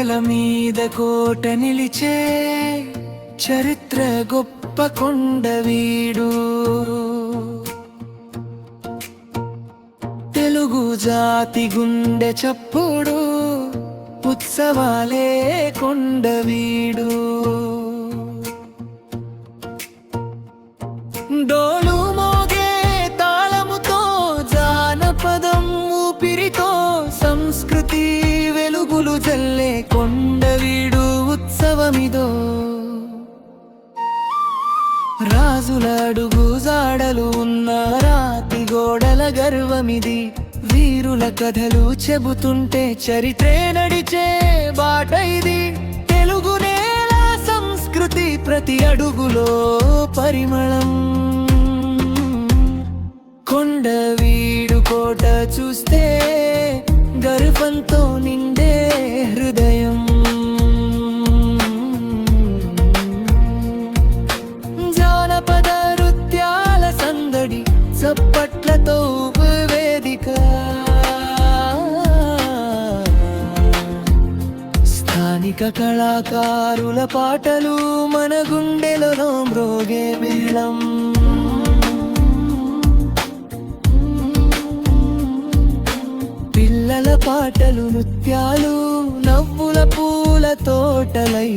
కొండల మీద కోట నిలిచే చరిత్ర గొప్ప కొండవీడు. తెలుగు జాతి గుండె చప్పుడు ఉత్సవాలే కొండవీడు. డోలు మోగే తాళముతో జానపదం ఊపిరితో సంస్కృతి వెలుగులు జల్లే కొండవీడు ఉత్సవమిదో. రాజుల అడుగు జాడలు ఉన్న రాతి గోడల గర్వమిది. వీరుల కథలు చెబుతుంటే చరిత్రే నడిచే బాట ఇది. తెలుగు నేల సంస్కృతి ప్రతి అడుగులో పరిమళం. కొండవీడు కోట చూస్తే గర్వంతో నిండే హృదయం. జానపద నృత్యాల సందడి చప్పట్లతో వేదిక. స్థానిక కళాకారుల పాటలు మన గుండెలలో మ్రోగే మేళం. పిల్లల పాటలు నృత్యాలు నవ్వుల పూల తోటలై